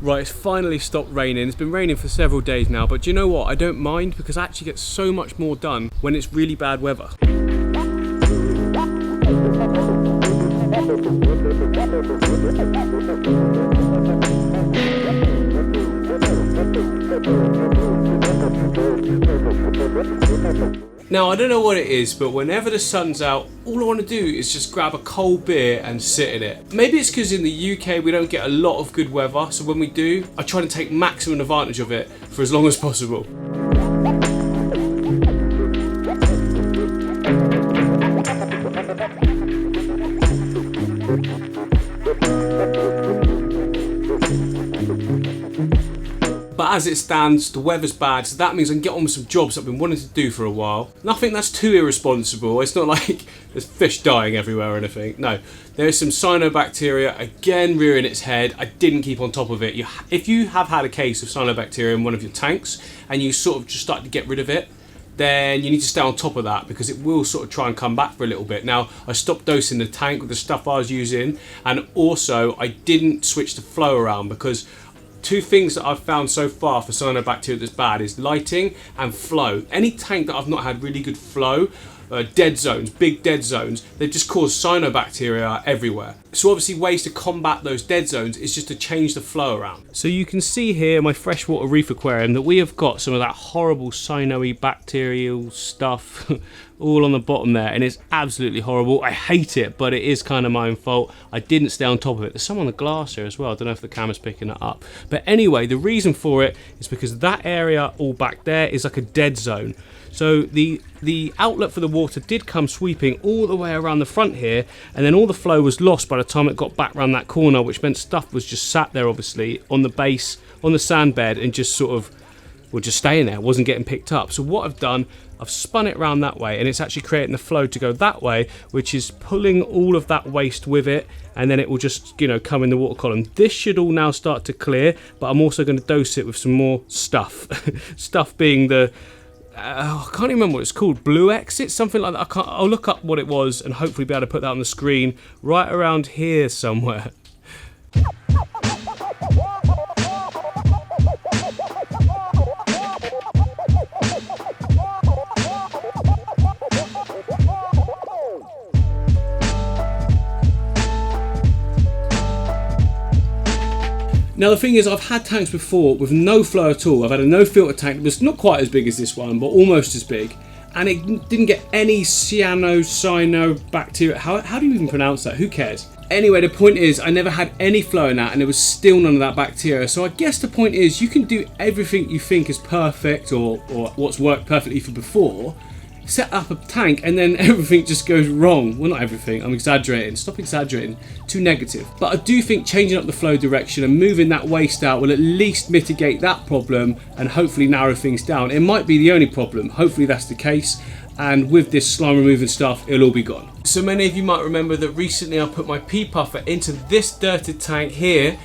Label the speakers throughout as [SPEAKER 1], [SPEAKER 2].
[SPEAKER 1] Right, it's finally stopped raining. It's been raining for several days now, but do you know what? I don't mind because I actually get so much more done when it's really bad weather. Now, I don't know what it is, but whenever the sun's out, all I want to do is just grab a cold beer and sit in it. Maybe it's because in the UK we don't get a lot of good weather, so when we do, I try to take maximum advantage of it for as long as possible. But as it stands, the weather's bad, so that means I can get on with some jobs I've been wanting to do for a while. Nothing that's too irresponsible. It's not like there's fish dying everywhere or anything. No, there's some cyanobacteria, again rearing its head. I didn't keep on top of it. If you have had a case of cyanobacteria in one of your tanks and you sort of just start to get rid of it, then you need to stay on top of that because it will sort of try and come back for a little bit. Now, I stopped dosing the tank with the stuff I was using, and also I didn't switch the flow around because two things that I've found so far for cyanobacteria that's bad is lighting and flow. Any tank that I've not had really good flow, dead zones, big dead zones, they've just caused cyanobacteria everywhere. So obviously ways to combat those dead zones is just to change the flow around. So you can see here my freshwater reef aquarium that we have got some of that horrible cyanobacterial stuff all on the bottom there, and it's absolutely horrible. I hate it, but it is kind of my own fault. I didn't stay on top of it. There's some on the glass here as well. I don't know if the camera's picking it up. But anyway, the reason for it is because that area all back there is like a dead zone. So the outlet for the water did come sweeping all the way around the front here, and then all the flow was lost by the time it got back around that corner, which meant stuff was just sat there obviously on the base, on the sand bed, and just sort of were just staying there, wasn't getting picked up. So what I've done, I've spun it around that way, and it's actually creating the flow to go that way, which is pulling all of that waste with it, and then it will just, you know, come in the water column. This should all now start to clear, but I'm also going to dose it with some more stuff. Stuff being the I can't even remember what it's called, Blue Exit, something like that. I'll look up what it was and hopefully be able to put that on the screen right around here somewhere. Now the thing is, I've had tanks before with no flow at all. I've had a no filter tank that was not quite as big as this one, but almost as big. And it didn't get any cyanobacteria. How do you even pronounce that? Who cares? Anyway, the point is, I never had any flow in that, and there was still none of that bacteria. So I guess the point is, you can do everything you think is perfect or what's worked perfectly for before, set up a tank, and then everything just goes wrong. Well, not everything, I'm exaggerating. Stop exaggerating, too negative. But I do think changing up the flow direction and moving that waste out will at least mitigate that problem and hopefully narrow things down. It might be the only problem, hopefully that's the case, and with this slime removing stuff, it'll all be gone. So many of you might remember that recently I put my pea puffer into this dirted tank here.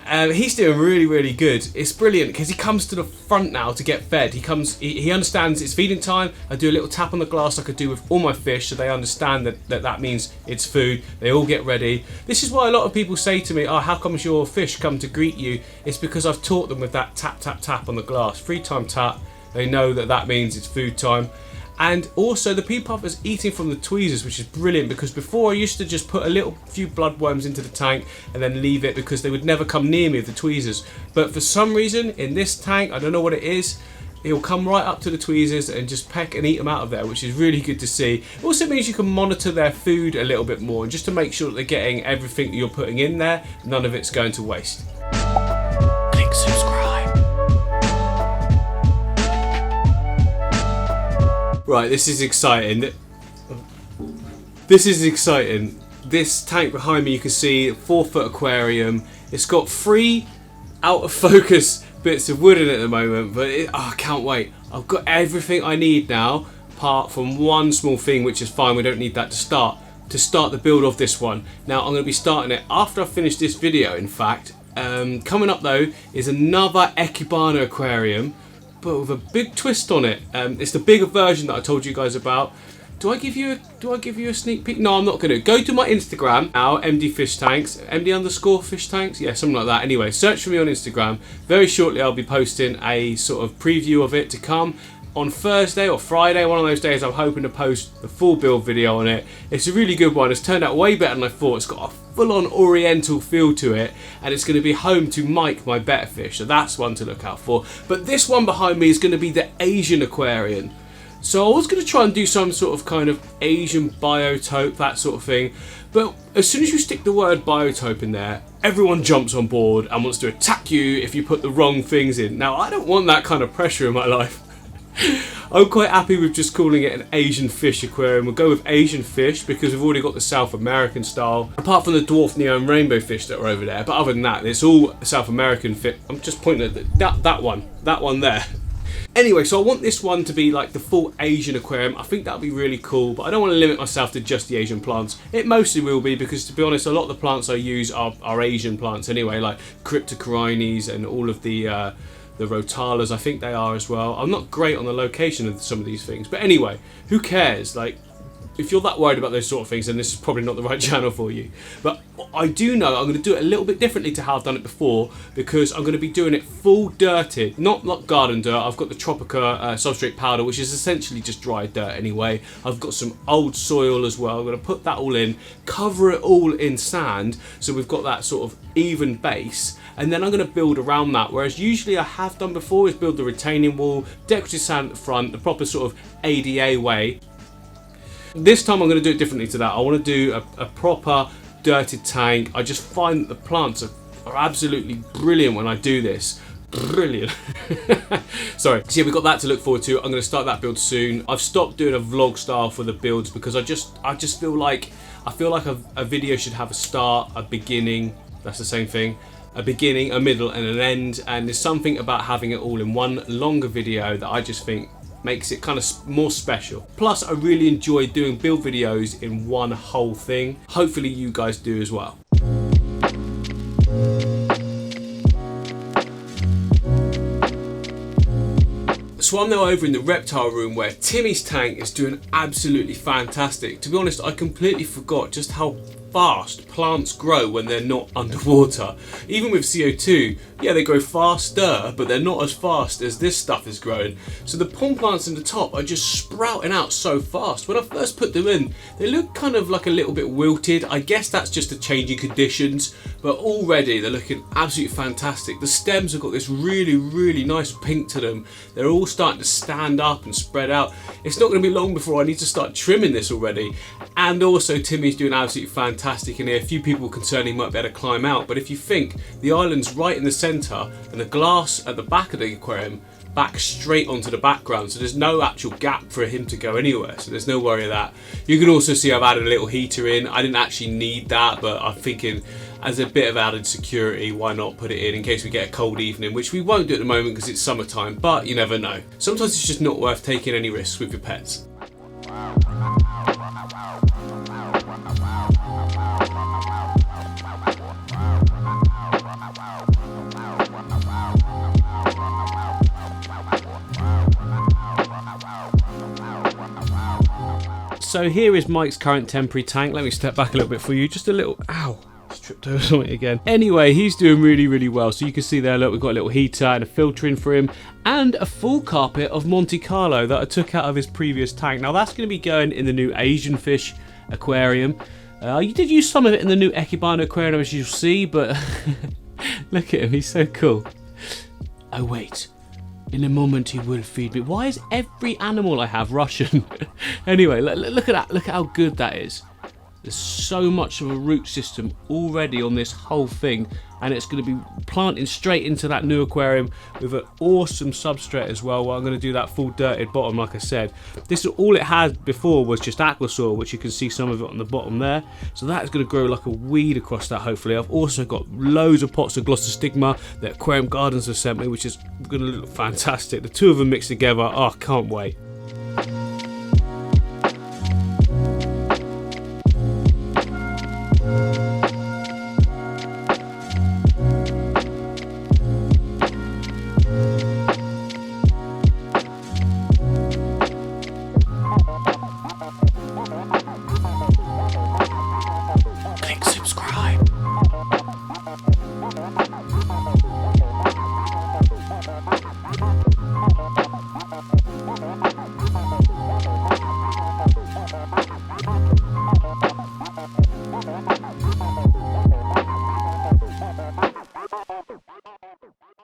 [SPEAKER 1] He's doing really good. It's brilliant because he comes to the front now to get fed. He understands it's feeding time. I do a little tap on the glass like I do with all my fish, so they understand that means it's food. They all get ready. This is why a lot of people say to me, oh, how come your fish come to greet you? It's because I've taught them with that tap on the glass. 3-time tap. They know that means it's food time. And also the pea puffer's eating from the tweezers, which is brilliant, because before I used to just put a few bloodworms into the tank and then leave it because they would never come near me with the tweezers. But for some reason in this tank, I don't know what it is, he'll come right up to the tweezers and just peck and eat them out of there, which is really good to see. It also means you can monitor their food a little bit more, just to make sure that they're getting everything that you're putting in there, none of it's going to waste. Click subscribe. Right, this is exciting. This tank behind me, you can see, 4-foot aquarium. It's got 3 out of focus bits of wood in it at the moment, but I can't wait. I've got everything I need now, apart from one small thing, which is fine. We don't need that to start the build of this one. Now I'm going to be starting it after I finish this video, in fact. Coming up though is another Ecubana aquarium, but with a big twist on it. It's the bigger version that I told you guys about. Do I give you a sneak peek? No, I'm not going to. Go to my Instagram now, MD Fish Tanks, MD_Fish Tanks, yeah, something like that. Anyway, search for me on Instagram. Very shortly I'll be posting a sort of preview of it to come. On Thursday or Friday, one of those days, I'm hoping to post the full build video on it. It's a really good one. It's turned out way better than I thought. It's got a full-on oriental feel to it, and it's going to be home to Mike, my betta fish, so that's one to look out for. But this one behind me is going to be the Asian aquarium. So I was going to try and do some sort of kind of Asian biotope, that sort of thing. But as soon as you stick the word biotope in there, everyone jumps on board and wants to attack you if you put the wrong things in. Now, I don't want that kind of pressure in my life. I'm quite happy with just calling it an Asian fish aquarium. We'll go with Asian fish because we've already got the South American style, apart from the dwarf neo and rainbow fish that are over there. But other than that, it's all South American fish. I'm just pointing at that one there. Anyway, so I want this one to be like the full Asian aquarium. I think that'll be really cool, but I don't want to limit myself to just the Asian plants. It mostly will be because, to be honest, a lot of the plants I use are Asian plants anyway, like cryptocorynes and all of the rotalas, I think they are as well. I'm not great on the location of some of these things, but anyway, who cares? Like, if you're that worried about those sort of things, then this is probably not the right channel for you. But I do know I'm going to do it a little bit differently to how I've done it before, because I'm going to be doing it full dirted, not garden dirt. I've got the Tropica substrate powder, which is essentially just dry dirt anyway. I've got some old soil as well. I'm going to put that all in, cover it all in sand, so we've got that sort of even base, and then I'm going to build around that, whereas usually I have done before is build the retaining wall, decorative sand at the front, the proper sort of ADA way. This time I'm going to do it differently to that. I want to do a proper dirted tank. I just find that the plants are absolutely brilliant when I do this. Brilliant. Sorry. So yeah, we've got that to look forward to. I'm going to start that build soon. I've stopped doing a vlog style for the builds because I just feel like a video should have a start, a beginning. That's the same thing. A beginning, a middle, and an end. And there's something about having it all in one longer video that I just think makes it kind of more special. Plus, I really enjoy doing build videos in one whole thing. Hopefully you guys do as well. So I'm now over in the reptile room where Timmy's tank is doing absolutely fantastic. To be honest, I completely forgot just how fast plants grow when they're not underwater. Even with CO2, yeah, they grow faster, but they're not as fast as this stuff is growing. So the pond plants in the top are just sprouting out so fast. When I first put them in, they look kind of like a little bit wilted. I guess that's just a change in conditions, but already they're looking absolutely fantastic. The stems have got this really, really nice pink to them. They're all starting to stand up and spread out. It's not going to be long before I need to start trimming this already. And also Timmy's doing absolutely fantastic in here. A few people concerned he might be able to climb out, but if you think the island's right in the centre and the glass at the back of the aquarium back straight onto the background, so there's no actual gap for him to go anywhere, so there's no worry of that. You can also see I've added a little heater in. I didn't actually need that, but I'm thinking as a bit of added security, why not put it in case we get a cold evening, which we won't do at the moment because it's summertime, but you never know. Sometimes it's just not worth taking any risks with your pets. So here is Mike's current temporary tank. Let me step back a little bit for you. Just a little, ow, just tripped over something again. Anyway, he's doing really, really well. So you can see there, look, we've got a little heater and a filter in for him and a full carpet of Monte Carlo that I took out of his previous tank. Now that's going to be going in the new Asian fish aquarium. You did use some of it in the new Ecubino aquarium, as you'll see, but look at him, he's so cool. Oh wait. In a moment he will feed me. Why is every animal I have Russian? Anyway, look at that. Look at how good that is. There's so much of a root system already on this whole thing, and it's going to be planting straight into that new aquarium with an awesome substrate as well. Well, I'm going to do that full dirted bottom, like I said. This all it had before was just aqua soil, which you can see some of it on the bottom there. So that is going to grow like a weed across that, hopefully. I've also got loads of pots of Glossostigma that Aquarium Gardens have sent me, which is going to look fantastic. The two of them mixed together, oh, can't wait.